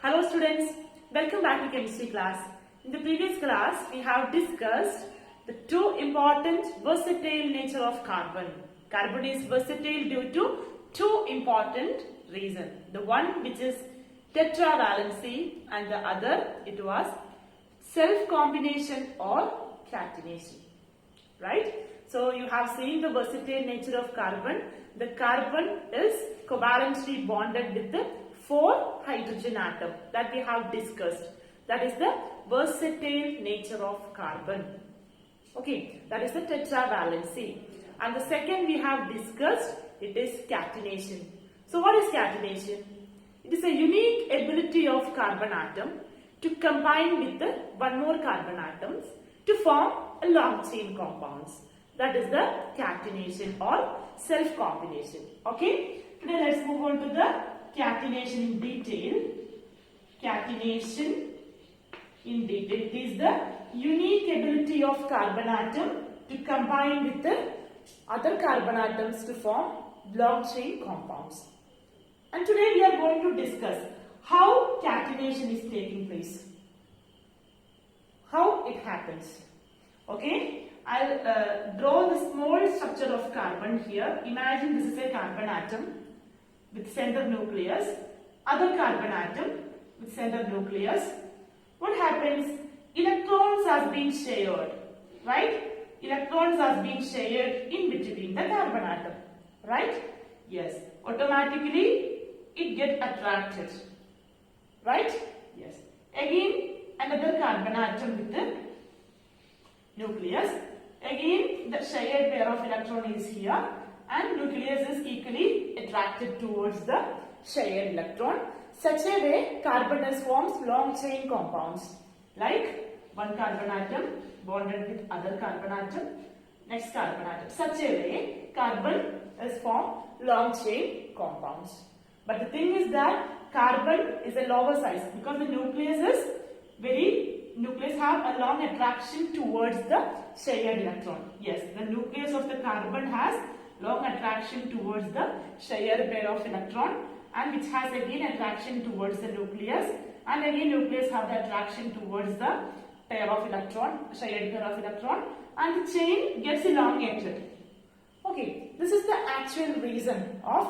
Hello students, welcome back to chemistry class. In the previous class, we have discussed the two important versatile nature of carbon. Carbon is versatile due to two important reasons. The one which is tetravalency and the other it was self-combination or catenation. Right? So you have seen the versatile nature of carbon. The carbon is covalently bonded with the 4 hydrogen atom that we have discussed. That is the versatile nature of carbon. Okay, that is the tetravalency. And the second we have discussed, it is catenation. So what is catenation? It is a unique ability of carbon atom to combine with the one more carbon atoms to form a long chain compounds. That is the catenation or self-combination. Okay, today let's move on to the catenation in detail. Catenation in detail. It is the unique ability of carbon atom to combine with the other carbon atoms to form long chain compounds. And today we are going to discuss how catenation is taking place. How it happens. Okay. I'll draw the small structure of carbon here. Imagine this is a carbon atom with center nucleus, other carbon atom with center nucleus. What happens? Electrons are being shared, right? Electrons are being shared in between the carbon atom, right? Yes. Automatically it gets attracted, right? Yes. Again another carbon atom with the nucleus. Again the shared pair of electron is here and nucleus is equally attracted towards the shared electron. Such a way carbon forms long chain compounds like one carbon atom bonded with other carbon atom, next carbon atom. Such a way carbon is formed long chain compounds. But the thing is that carbon is a lower size because the nucleus have a long attraction towards the shared electron. Yes, the nucleus of the carbon has long attraction towards the shared pair of electron and which has again attraction towards the nucleus, and again nucleus have the attraction towards the pair of electron, shared pair of electron, and the chain gets elongated. Okay, this is the actual reason of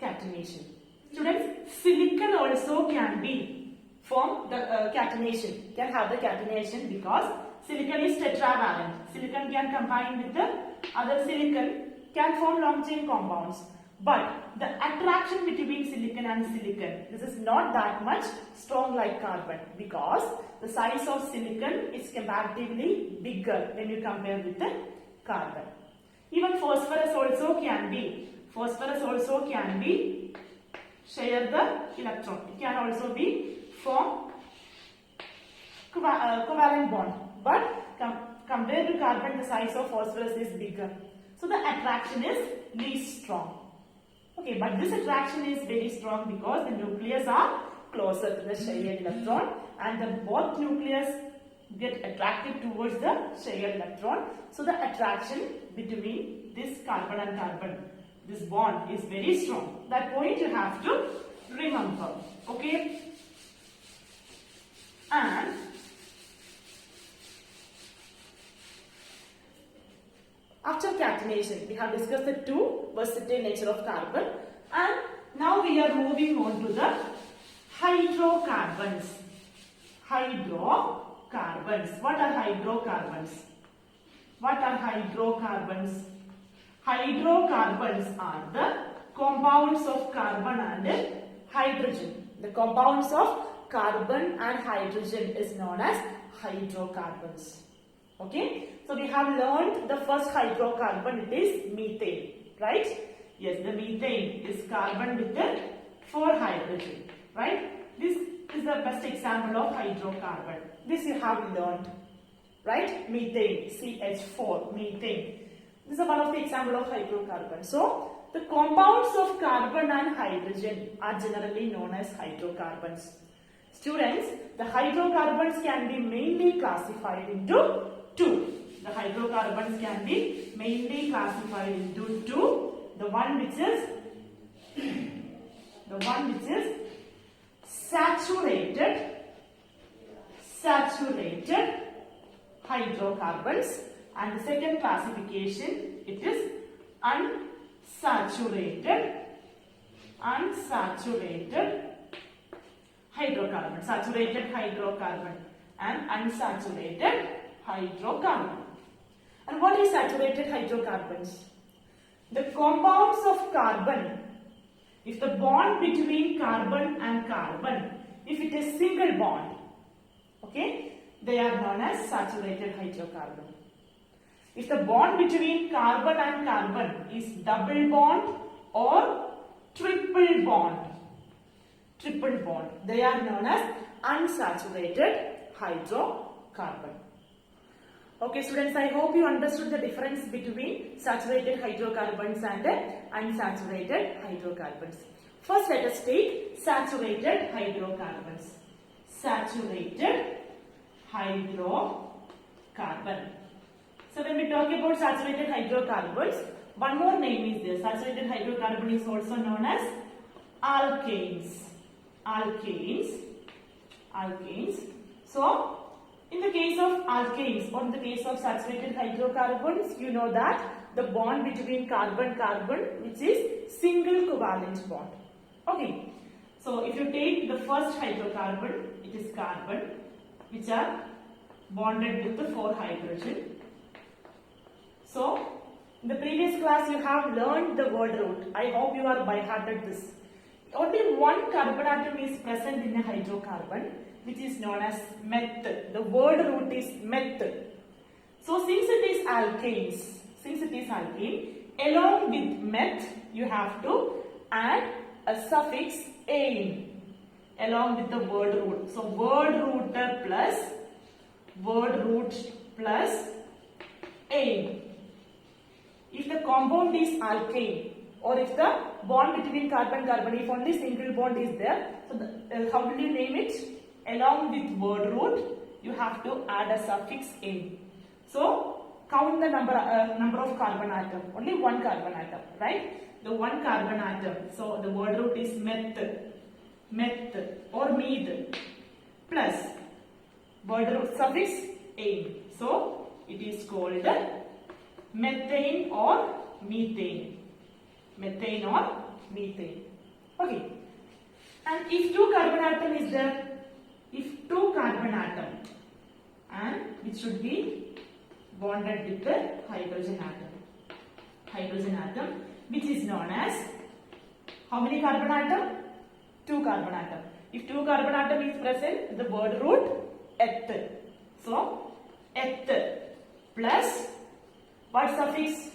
catenation. Students, silicon also can be form the catenation, can have the catenation because silicon is tetravalent. Silicon can combine with the other silicon, can form long chain compounds. But the attraction between silicon and silicon, this is not that much strong like carbon because the size of silicon is comparatively bigger when you compare with the carbon. Even phosphorus also can be. Phosphorus also can be share the electron. It can also be form covalent bond. But compared to carbon, the size of phosphorus is bigger. So the attraction is least strong. Okay, but this attraction is very strong because the nucleus are closer to the shared electron and the both nucleus get attracted towards the shared electron. So the attraction between this carbon and carbon, this bond is very strong. That point you have to remember. Okay. And after catenation, we have discussed the two versatile nature of carbon, and now we are moving on to the hydrocarbons. Hydrocarbons. What are hydrocarbons? What are hydrocarbons? Hydrocarbons are the compounds of carbon and hydrogen. The compounds of carbon and hydrogen is known as hydrocarbons. Okay, so we have learned the first hydrocarbon, it is methane, right? Yes, the methane is carbon with the 4 hydrogen, right? This is the best example of hydrocarbon. This you have learned, right? Methane, CH4, methane. This is one of the example of hydrocarbon. So, the compounds of carbon and hydrogen are generally known as hydrocarbons. Students, the hydrocarbons can be mainly classified into 2. The hydrocarbons can be mainly classified into 2. The one which is saturated hydrocarbons, and the second classification, it is unsaturated hydrocarbon, saturated hydrocarbon and unsaturated hydrocarbon. And what is saturated hydrocarbons? The compounds of carbon, if the bond between carbon and carbon, if it is single bond, okay, they are known as saturated hydrocarbon. If the bond between carbon and carbon is double bond or triple bond, they are known as unsaturated hydrocarbon. Okay students, I hope you understood the difference between saturated hydrocarbons and unsaturated hydrocarbons. First let us take saturated hydrocarbons. Saturated hydrocarbon. So when we talk about saturated hydrocarbons, one more name is there. Saturated hydrocarbon is also known as alkanes. So in the case of alkanes or in the case of saturated hydrocarbons, you know that the bond between carbon-carbon, which is single covalent bond. Okay. So if you take the first hydrocarbon, it is carbon, which are bonded with the 4 hydrogen. So in the previous class you have learned the word root. I hope you are by-hearted this. Only one carbon atom is present in a hydrocarbon, which is known as meth. The word root is meth. So since it is alkane, along with meth you have to add a suffix ane along with the word root. So word root plus ane. If the compound is alkane, or if the bond between carbon-carbon, if only single bond is there, so how will you name it? Along with word root, you have to add a suffix ane. So count the number of carbon atom. Only one carbon atom, right? The one carbon atom. So the word root is meth or meth plus word root suffix ane. So it is called methane or methane. Methane or methane. Okay. And if 2 carbon atom is there, if 2 carbon atom, and it should be bonded with the hydrogen atom, which is known as, how many carbon atom? 2 carbon atom. If 2 carbon atom is present, the word root eth. So eth plus what suffix?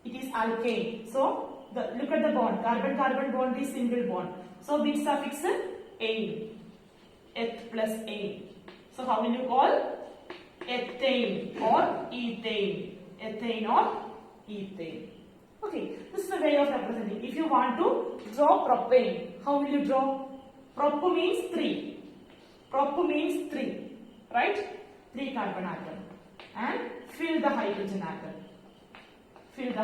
It is alkane. So look at the bond. Carbon-carbon bond is single bond. So which suffix? Ane. Eth plus ane. So how will you call? Ethane or ethane. Ethane or ethane. Okay, this is a way of representing. If you want to draw propane, how will you draw? Prop means 3. Right? 3 carbon atom. And fill the hydrogen atom. And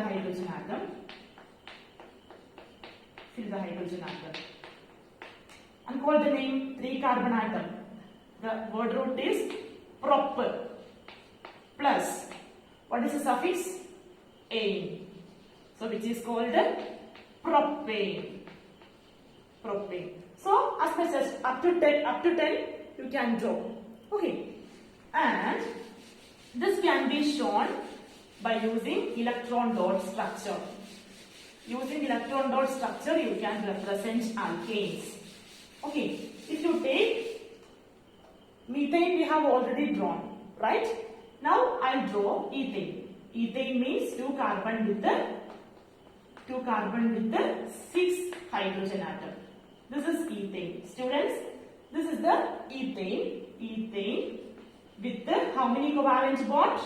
call the name 3 carbon atom. The word root is prop plus what is the suffix? Ane. So which is called propane. So as much as up to 10 you can draw. Okay. And this can be shown by using electron dot structure. Using electron dot structure, you can represent alkanes. Okay, if you take methane, we have already drawn, right? Now I'll draw ethane. Ethane means 2 carbon with the 6 hydrogen atom. This is ethane. Students, this is the ethane. Ethane with the how many covalent bonds?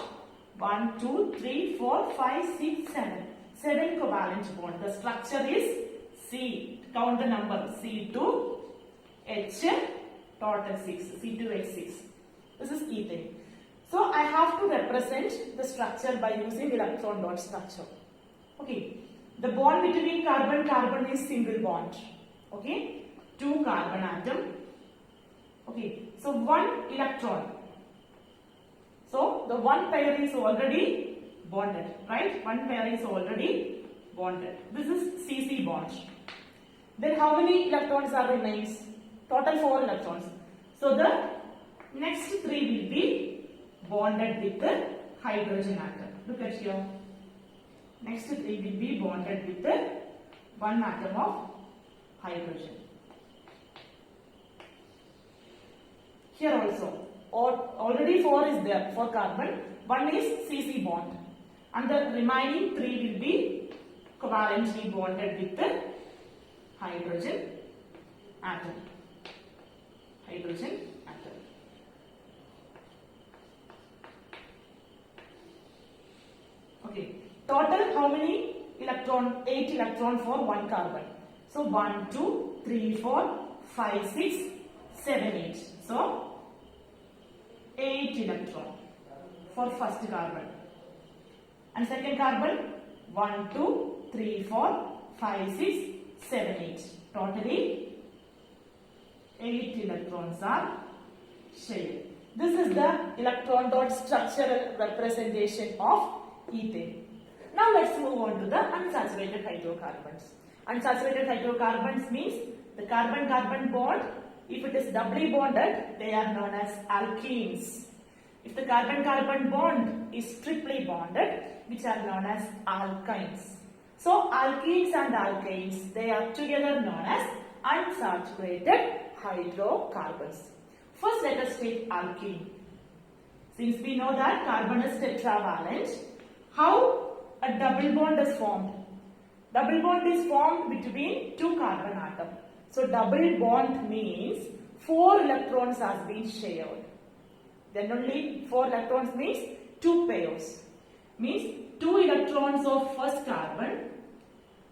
1, 2, 3, 4, 5, 6, 7. 7 covalent bond. The structure is C. Count the number. C2H total 6. C2H6. This is ethane. So I have to represent the structure by using electron dot structure. Okay. The bond between carbon-carbon is single bond. Okay. 2 carbon atom So one electron. So the one pair is already bonded, right? One pair is already bonded. This is CC bond. Then how many electrons are remains? Total 4 electrons. So the next 3 will be bonded with the hydrogen atom. Look at here. Next 3 will be bonded with the one atom of hydrogen. Here also, already 4 is there for carbon. One is CC bond. And the remaining 3 will be covalently bonded with the hydrogen atom. Hydrogen atom. Okay. Total how many electron? 8 electron for one carbon. So 1, 2, 3, 4, 5, 6, 7, 8. So 8 electron for first carbon. And second carbon 1, 2, 3, 4, 5, 6, 7, 8. Totally 8 electrons are shared. This is the electron dot structural representation of ethane. Now let's move on to the unsaturated hydrocarbons. Unsaturated hydrocarbons means the carbon-carbon bond, if it is doubly bonded, they are known as alkenes. If the carbon-carbon bond is triply bonded, which are known as alkynes. So alkenes and alkanes, they are together known as unsaturated hydrocarbons. First let us take alkene. Since we know that carbon is tetravalent, how a double bond is formed? Double bond is formed between two carbon atoms. So double bond means 4 electrons has been shared. Then only 4 electrons means 2 pairs. Means 2 electrons of first carbon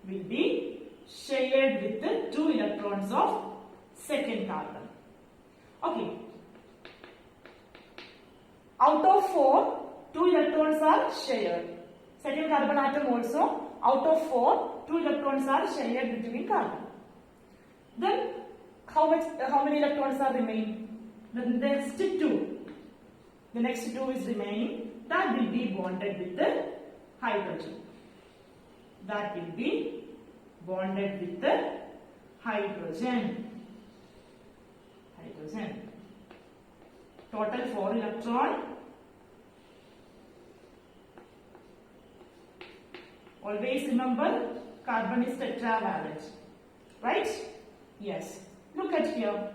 will be shared with the 2 electrons of second carbon. Okay. Out of 4, 2 electrons are shared. Second carbon atom also, out of 4, 2 electrons are shared between carbon. Then how many electrons are remaining? The next 2. The next 2 is remaining. That will be bonded with the hydrogen. That will be bonded with the hydrogen. Hydrogen. Total 4 electron. Always remember, carbon is tetravalent. Right? Yes. Look at here.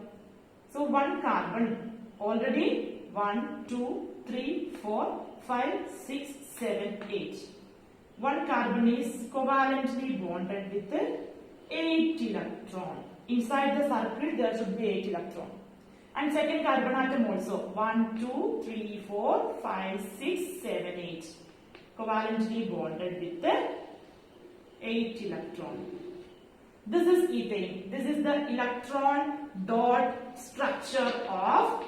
So one carbon. Already 1, 2, 3, 4, 5, 6, 7, 8. One carbon is covalently bonded with 8 electron. Inside the circle there should be 8 electron. And second carbon atom also 1, 2, 3, 4, 5, 6, 7, 8. Covalently bonded with 8 electron. This is ethane. This is the electron dot structure of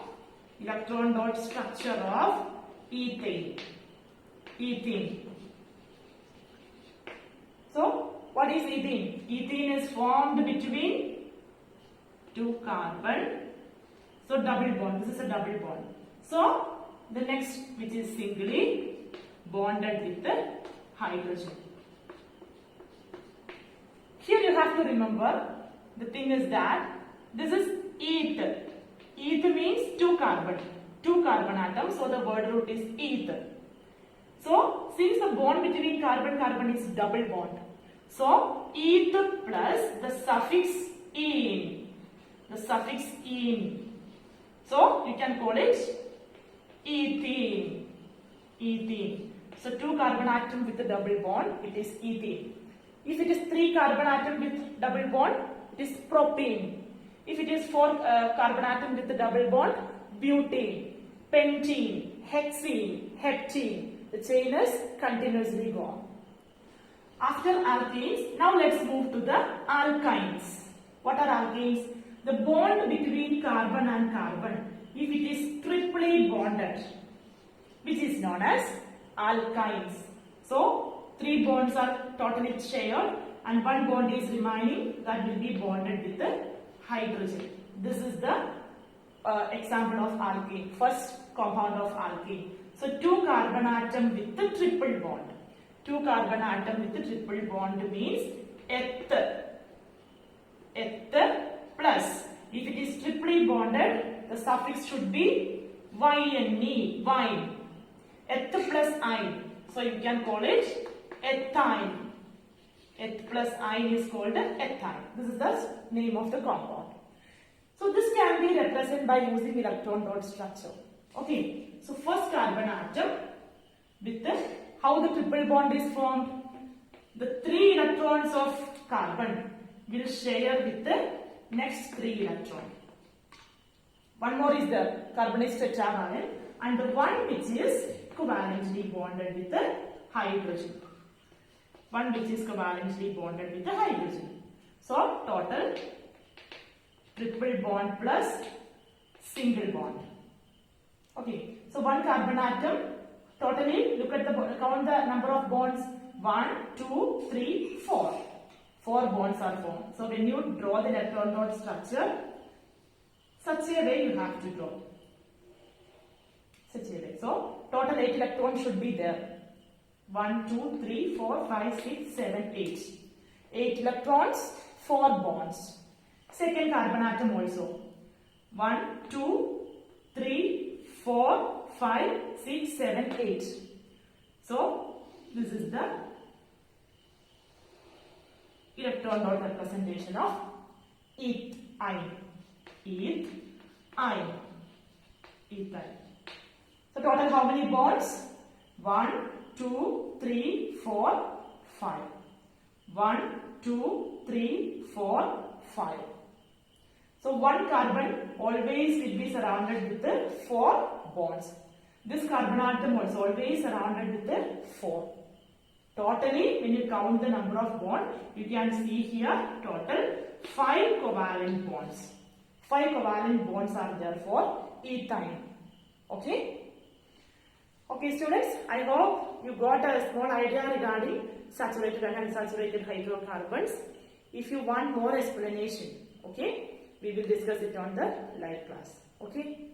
ethane. Ethene. So what is ethene? Ethene is formed between 2 carbon. So double bond. This is a double bond. So the next, which is singly bonded with the hydrogen. Here you have to remember, the thing is that this is eth. Eth means 2 carbon. 2 carbon atoms, so the word root is eth. So since the bond between carbon is double bond, so eth plus the suffix ene. The suffix ene. So you can call it ethene. Ethene. So 2 carbon atom with a double bond, it is ethene. If it is 3 carbon atom with double bond, it is propene. If it is 4 carbon atom with a double bond, butane, pentene, hexene, heptene. The chain is continuously gone. After alkenes, now let's move to the alkynes. What are alkenes? The bond between carbon and carbon, if it is triply bonded, which is known as alkynes. So 3 bonds are totally shared and 1 bond is remaining, that will be bonded with the hydrogen. This is the example of alkane, first compound of alkane. So 2 carbon atom with the triple bond. 2 carbon atom with the triple bond means eth plus. If it is triply bonded, the suffix should be yne, wine. Eth plus ine. So you can call it ethyne. Eth plus ine is called ethyne. This is the name of the compound. So this can be represented by using electron dot structure. Okay. So first carbon atom with how the triple bond is formed. The 3 electrons of carbon will share with the next 3 electrons. One more is the carbon is tetraion, and the one which is covalently bonded with the hydrogen. One which is covalently bonded with the hydrogen. So total triple bond plus single bond. Okay. So one carbon atom. Totally, look at count the number of bonds. 1, 2, 3, 4. 4 bonds are formed. So when you draw the electron dot structure, such a way you have to draw. Such a way. So total 8 electrons should be there. 1, 2, 3, 4, 5, 6, 7, 8. 8 electrons, 4 bonds. Second carbon atom also. 1, 2, 3, 4, 5, 6, 7, 8. So this is the electron dot representation of ethyne. Ethyne. So total how many bonds? 1, 2, 3, 4, 5. 1, 2, 3, 4, 5. So one carbon always will be surrounded with the 4 bonds. This carbon atom also always surrounded with the 4. Totally, when you count the number of bonds, you can see here total 5 covalent bonds. 5 covalent bonds are there for ethyne. Okay? Okay students, I hope you got a small idea regarding saturated and unsaturated hydrocarbons. If you want more explanation, okay, we will discuss it on the live class. Okay?